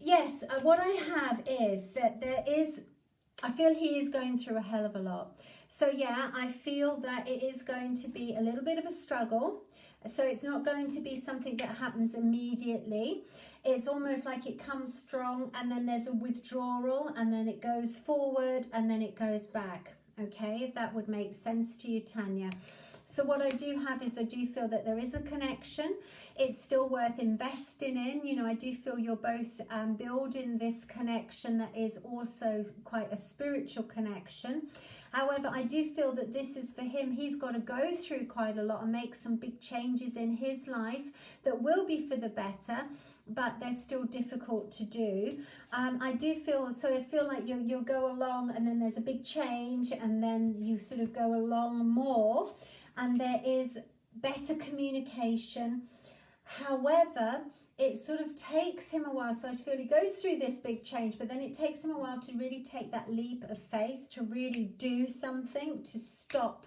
[SPEAKER 1] Yes, what I have is that I feel he is going through a hell of a lot. So yeah, I feel that it is going to be a little bit of a struggle. So it's not going to be something that happens immediately. It's almost like it comes strong, and then there's a withdrawal, and then it goes forward, and then it goes back. Okay, if that would make sense to you, Tanya. So what I do have is I do feel that there is a connection. It's still worth investing in. You know, I do feel you're both building this connection that is also quite a spiritual connection. However, I do feel that this is for him. He's got to go through quite a lot and make some big changes in his life that will be for the better, but they're still difficult to do. I do feel, so I feel like you'll go along and then there's a big change and then you sort of go along more and there is better communication. However, it sort of takes him a while. So I feel he goes through this big change, but then it takes him a while to really take that leap of faith, to really do something, to stop.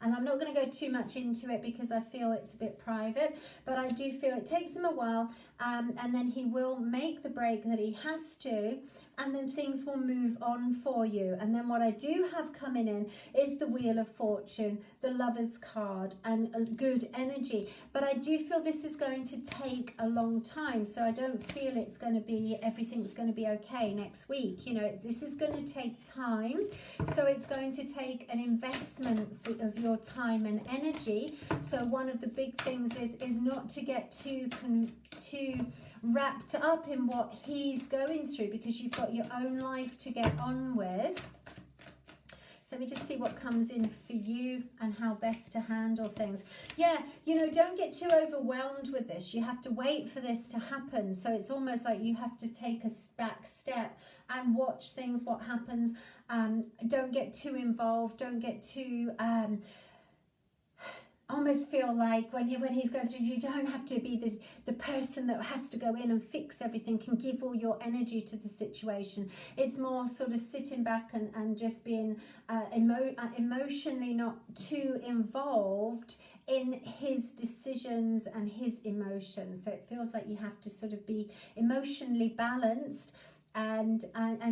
[SPEAKER 1] And I'm not going to go too much into it because I feel it's a bit private, but I do feel it takes him a while, and then he will make the break that he has to, and then things will move on for you. And then what I do have coming in is the Wheel of Fortune, the Lover's card, and good energy. But I do feel this is going to take a long time, so I don't feel it's going to be, everything's going to be okay next week. You know, this is going to take time, so it's going to take an investment of your time and energy. So one of the big things is not to get too wrapped up in what he's going through, because you've got your own life to get on with. So let me just see what comes in for you and how best to handle things. Yeah, you know, don't get too overwhelmed with this. You have to wait for this to happen. So it's almost like you have to take a back step and watch things, what happens. Don't get too involved. Don't get too... almost feel like when he's going through, you don't have to be the person that has to go in and fix everything and give all your energy to the situation. It's more sort of sitting back and just being emotionally not too involved in his decisions and his emotions. So it feels like you have to sort of be emotionally balanced and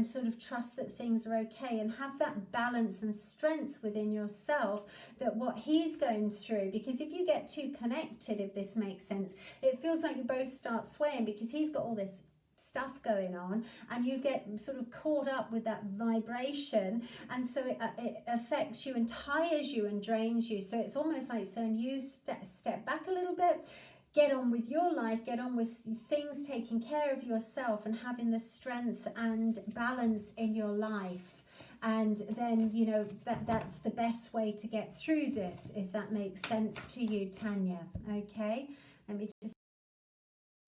[SPEAKER 1] sort of trust that things are okay, and have that balance and strength within yourself, that what he's going through, because if you get too connected, if this makes sense, it feels like you both start swaying because he's got all this stuff going on and you get sort of caught up with that vibration, and so it affects you and tires you and drains you. So it's almost like saying you step back a little bit, get on with your life, get on with things, taking care of yourself and having the strength and balance in your life. And then, you know, that's the best way to get through this, if that makes sense to you, Tanya. Okay, let me just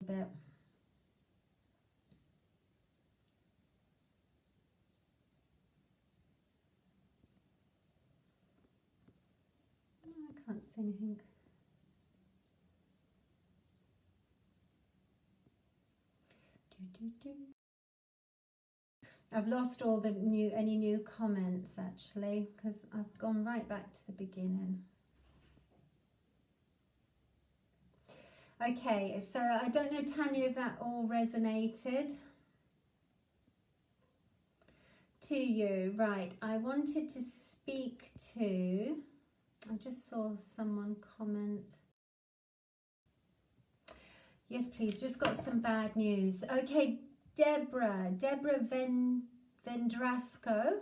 [SPEAKER 1] a bit. I can't see anything. I've lost all the any new comments actually, because I've gone right back to the beginning. Okay, so I don't know, Tanya, if that all resonated to you. Right, I wanted to speak to, I just saw someone comment. Yes, please, just got some bad news. Okay, Deborah Vendrasco.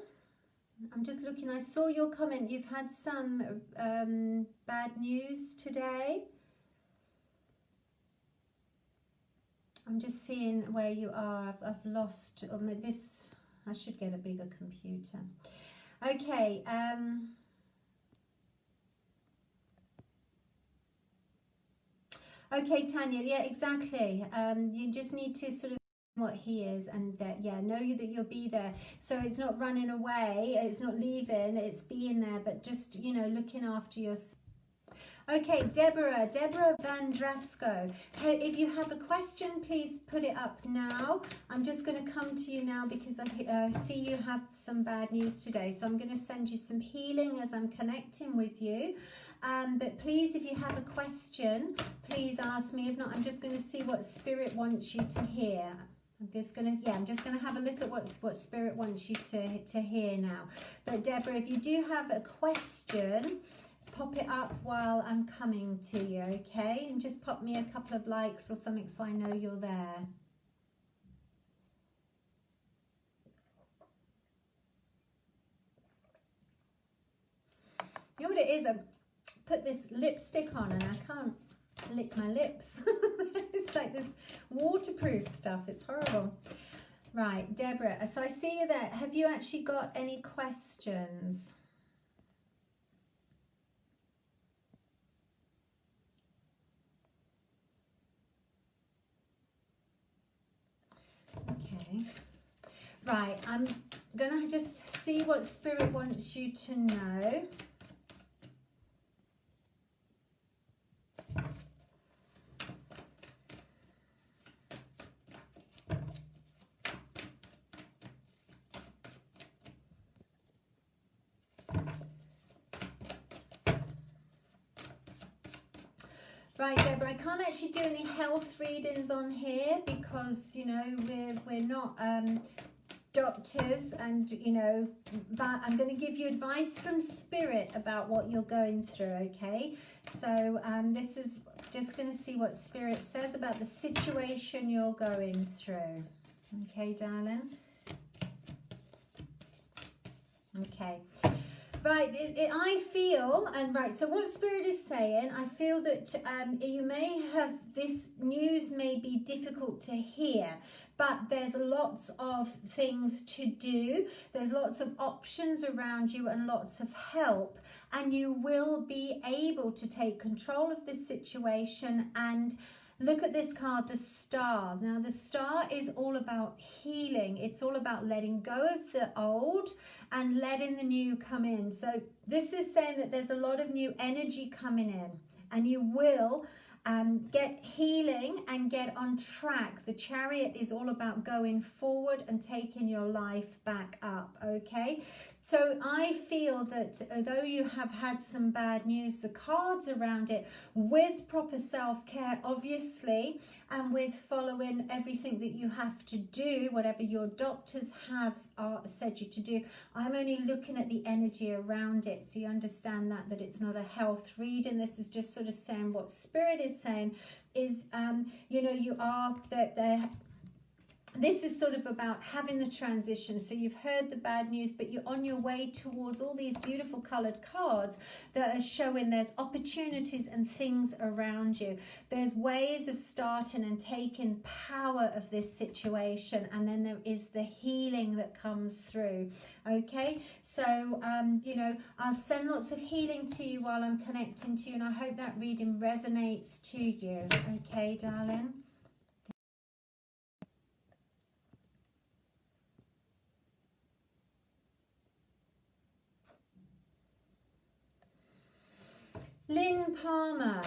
[SPEAKER 1] I'm just looking, I saw your comment. You've had some bad news today. I'm just seeing where you are. I've lost this. I should get a bigger computer. Okay. Okay, Tanya. Yeah, exactly. You just need to sort of what he is, and that, yeah, know you that you'll be there. So it's not running away, it's not leaving, it's being there, but just, you know, looking after yourself. Okay, Deborah Vandrasco. Hey, if you have a question, please put it up now. I'm just going to come to you now because I see you have some bad news today. So I'm going to send you some healing as I'm connecting with you. But please, if you have a question, please ask me. If not, I'm just going to see what Spirit wants you to hear. I'm just going to have a look at what Spirit wants you to hear now. But Deborah, if you do have a question, pop it up while I'm coming to you, okay? And just pop me a couple of likes or something so I know you're there. You know what it is? put this lipstick on and I can't lick my lips. It's like this waterproof stuff. It's horrible. Right, Deborah, so I see you there. Have you actually got any questions? Okay. Right, I'm going to just see what Spirit wants you to know. Right, Deborah, I can't actually do any health readings on here because, you know, we're not doctors, and, you know, but I'm going to give you advice from Spirit about what you're going through, okay? So this is just going to see what Spirit says about the situation you're going through. Okay, darling? Okay. Right, I feel, and right, so what Spirit is saying, I feel that you may have, this news may be difficult to hear, but there's lots of things to do. There's lots of options around you and lots of help, and you will be able to take control of this situation. And look at this card, the Star. Now, the Star is all about healing. It's all about letting go of the old and letting the new come in. So this is saying that there's a lot of new energy coming in, and you will get healing and get on track. The Chariot is all about going forward and taking your life back up, okay? So I feel that although you have had some bad news, the cards around it, with proper self-care, obviously, and with following everything that you have to do, whatever your doctors have said you to do, I'm only looking at the energy around it. So you understand that it's not a health reading. This is just sort of saying what Spirit is saying is, you know, you are that this is sort of about having the transition. So you've heard the bad news, but you're on your way towards all these beautiful coloured cards that are showing there's opportunities and things around you. There's ways of starting and taking power of this situation, and then there is the healing that comes through. Okay, so you know, I'll send lots of healing to you while I'm connecting to you, and I hope that reading resonates to you. Okay, darling. Lynn Palmer.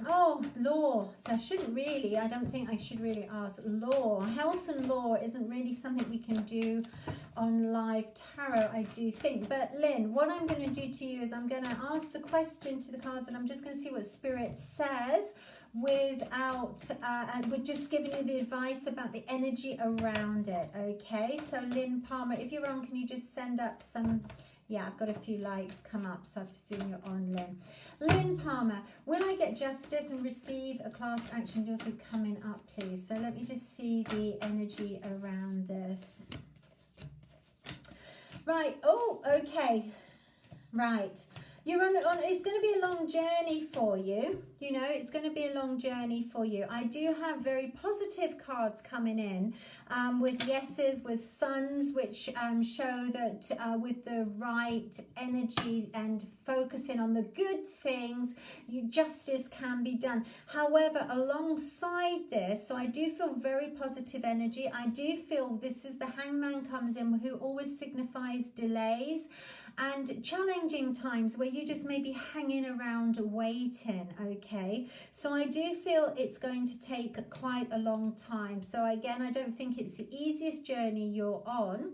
[SPEAKER 1] Oh, law. So I don't think I should really ask. Law. Health and law isn't really something we can do on live tarot, I do think. But Lynn, what I'm going to do to you is I'm going to ask the question to the cards, and I'm just going to see what Spirit says without, and we're just giving you the advice about the energy around it. Okay, so Lynn Palmer, if you're on, can you just send up some... Yeah, I've got a few likes come up, so I presume you're on, Lynn. Lynn Palmer, will I get justice and receive a class action lawsuit coming up, please? So let me just see the energy around this. Right, oh, okay, right. You're on, it's going to be a long journey for you. You know, it's going to be a long journey for you. I do have very positive cards coming in with yeses, with suns, which show that with the right energy and focusing on the good things, justice can be done. However, alongside this, so I do feel very positive energy. I do feel this is the Hangman comes in, who always signifies delays and challenging times where you just may be hanging around waiting, okay? So I do feel it's going to take quite a long time. So again, I don't think it's the easiest journey you're on,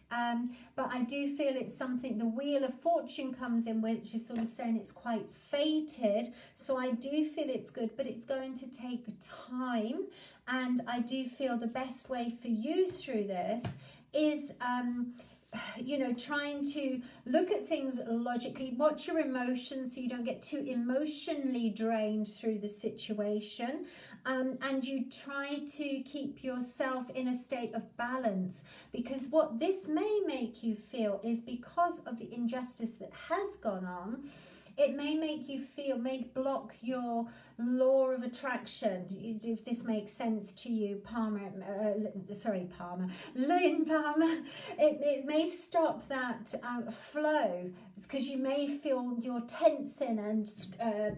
[SPEAKER 1] but I do feel it's something, the Wheel of Fortune comes in, which is sort of saying it's quite fated. So I do feel it's good, but it's going to take time. And I do feel the best way for you through this is... you know, trying to look at things logically, watch your emotions so you don't get too emotionally drained through the situation, and you try to keep yourself in a state of balance, because what this may make you feel is, because of the injustice that has gone on, it may make you feel, may block your law of attraction, if this makes sense to you, Lynn Palmer. It may stop that flow, because you may feel you're tensing and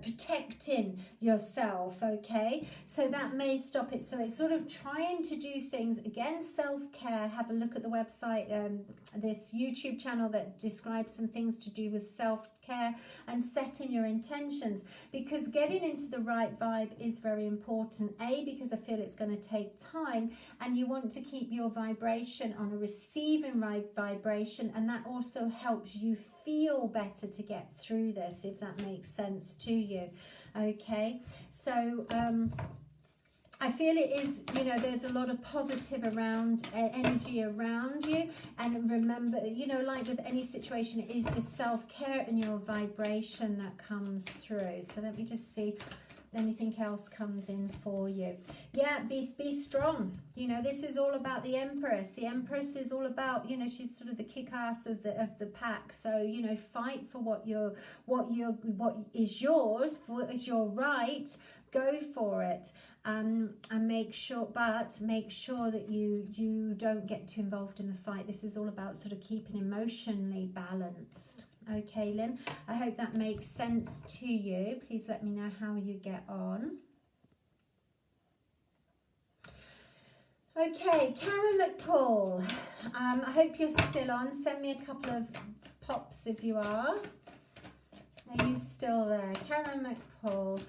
[SPEAKER 1] protecting yourself, okay? So that may stop it. So it's sort of trying to do things, again, self-care. Have a look at the website, this YouTube channel that describes some things to do with self-care and setting your intentions, because getting into the right vibe is very important. Because I feel it's going to take time, and you want to keep your vibration on a receiving vibration, and that also helps you feel better to get through this, if that makes sense to you. Okay, so I feel it is, you know, there's a lot of positive around energy around you. And remember, you know, like with any situation, it is your self-care and your vibration that comes through. So let me just see anything else comes in for you. Yeah, be strong. You know, this is all about the Empress. The Empress is all about, you know, she's sort of the kick-ass of the pack. So, you know, fight for what is yours, what is your right. Go for it, and make sure that you don't get too involved in the fight. This is all about sort of keeping emotionally balanced. Okay, Lynn, I hope that makes sense to you. Please let me know how you get on. Okay, Karen McPaul, I hope you're still on. Send me a couple of pops if you are. Are you still there? Karen McPaul.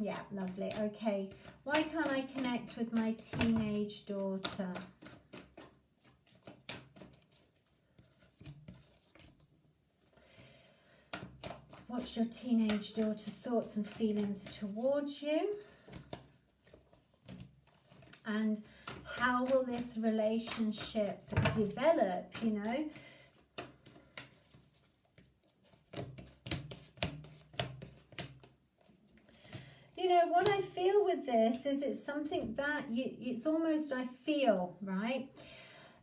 [SPEAKER 1] Yeah, lovely. Okay, why can't I connect with my teenage daughter? What's your teenage daughter's thoughts and feelings towards you? And how will this relationship develop, you know? You know, what I feel with this is it's something that it's almost, I feel, right,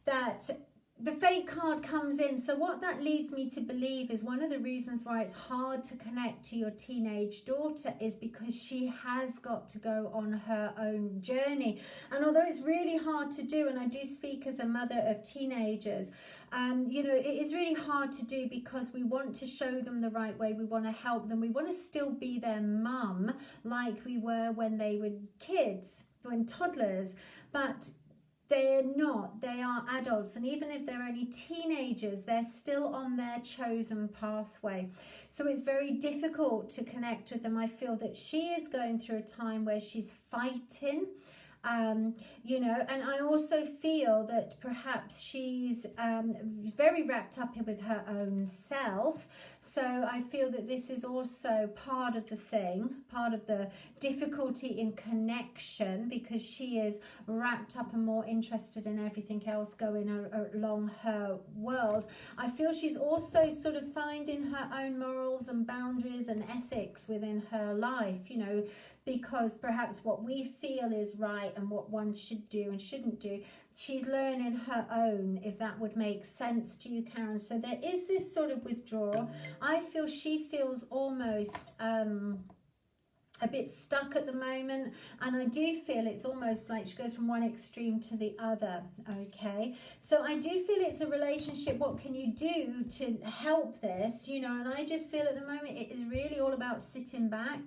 [SPEAKER 1] that the Fate card comes in. So what that leads me to believe is one of the reasons why it's hard to connect to your teenage daughter is because she has got to go on her own journey. And although it's really hard to do, and I do speak as a mother of teenagers, you know, it is really hard to do because we want to show them the right way. We want to help them. We want to still be their mum like we were when they were kids, when toddlers. But they're not, they are adults, and even if they're only teenagers, they're still on their chosen pathway. So it's very difficult to connect with them. I feel that she is going through a time where she's fighting, you know, and I also feel that perhaps she's very wrapped up with her own self. So I feel that this is also part of the thing, part of the difficulty in connection, because she is wrapped up and more interested in everything else going along her world. I feel she's also sort of finding her own morals and boundaries and ethics within her life, you know, because perhaps what we feel is right and what one should do and shouldn't do, she's learning her own, if that would make sense to you, Karen. So there is this sort of withdrawal. I feel she feels almost a bit stuck at the moment, and I do feel it's almost like she goes from one extreme to the other. Okay, so I do feel it's a relationship. What can you do to help this, you know? And I just feel at the moment it is really all about sitting back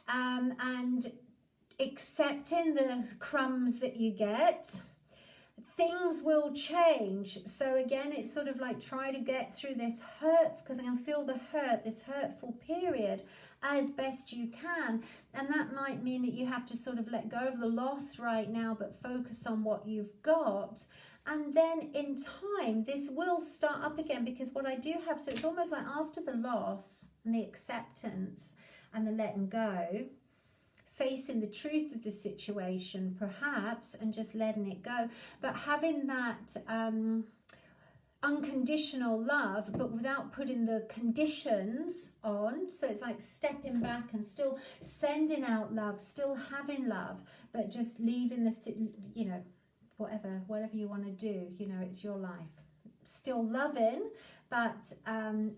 [SPEAKER 1] and accepting the crumbs that you get. Things will change. So again, it's sort of like try to get through this hurt, because I can feel the hurt, this hurtful period, as best you can. And that might mean that you have to sort of let go of the loss right now, but focus on what you've got. And then in time, this will start up again, because what I do have, so it's almost like after the loss and the acceptance and the letting go, facing the truth of the situation perhaps and just letting it go, but having that unconditional love, but without putting the conditions on. So it's like stepping back and still sending out love, still having love, but just leaving the, you know, whatever you want to do, you know, it's your life. still loving, but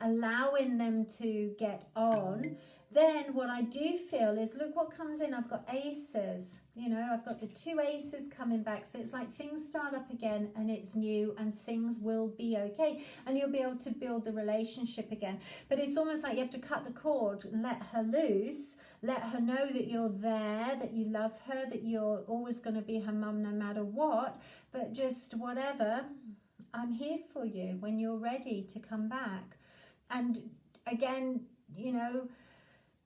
[SPEAKER 1] allowing them to get on, then what I do feel is, look what comes in. I've got aces, you know, I've got the 2 aces coming back. So it's like things start up again and it's new and things will be okay. And you'll be able to build the relationship again. But it's almost like you have to cut the cord, let her loose, let her know that you're there, that you love her, that you're always going to be her mum no matter what. But just whatever, I'm here for you when you're ready to come back. And again, you know,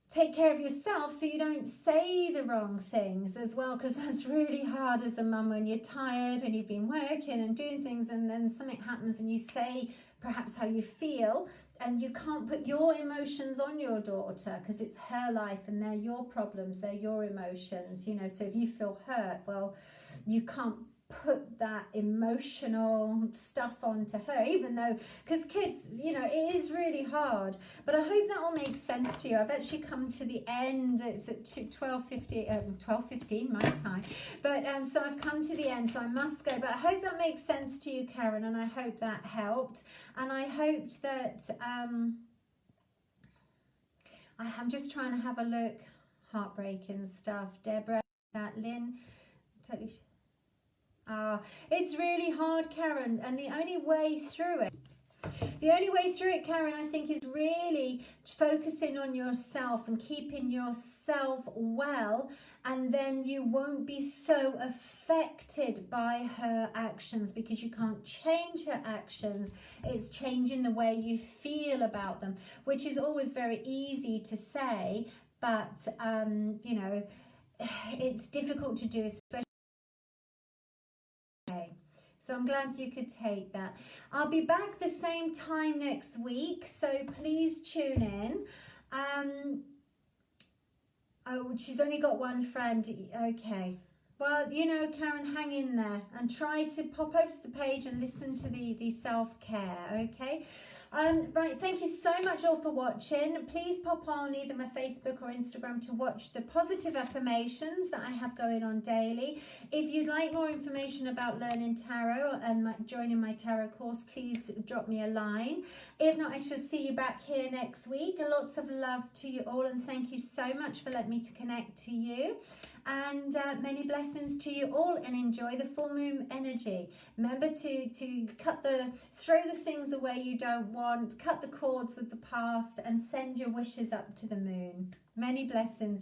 [SPEAKER 1] take care of yourself so you don't say the wrong things as well, because that's really hard as a mum when you're tired and you've been working and doing things and then something happens and you say perhaps how you feel, and you can't put your emotions on your daughter because it's her life and they're your problems, they're your emotions, you know. So if you feel hurt, well, you can't put that emotional stuff onto her, even though, because kids, you know, it is really hard. But I hope that all makes sense to you. I've actually come to the end. It's at 12:15 my time, but so I've come to the end, so I must go. But I hope that makes sense to you, Karen, and I hope that helped, and I hoped that I'm just trying to have a look. Heartbreaking stuff. Deborah, that Lynn, totally. It's really hard, Karen, and the only way through it, Karen, I think, is really focusing on yourself and keeping yourself well, and then you won't be so affected by her actions, because you can't change her actions. It's changing the way you feel about them, which is always very easy to say, but you know, it's difficult to do, especially. So I'm glad you could take that. I'll be back the same time next week, so please tune in. Oh, she's only got one friend. Okay. Well, you know, Karen, hang in there and try to pop over to the page and listen to the self-care, okay? Right, thank you so much all for watching. Please pop on either my Facebook or Instagram to watch the positive affirmations that I have going on daily. If you'd like more information about learning tarot and joining my tarot course, please drop me a line. If not, I shall see you back here next week. Lots of love to you all, and thank you so much for letting me to connect to you. And many blessings to you all, and enjoy the full moon energy. Remember to throw the things away you don't want, cut the cords with the past, and send your wishes up to the moon. Many blessings.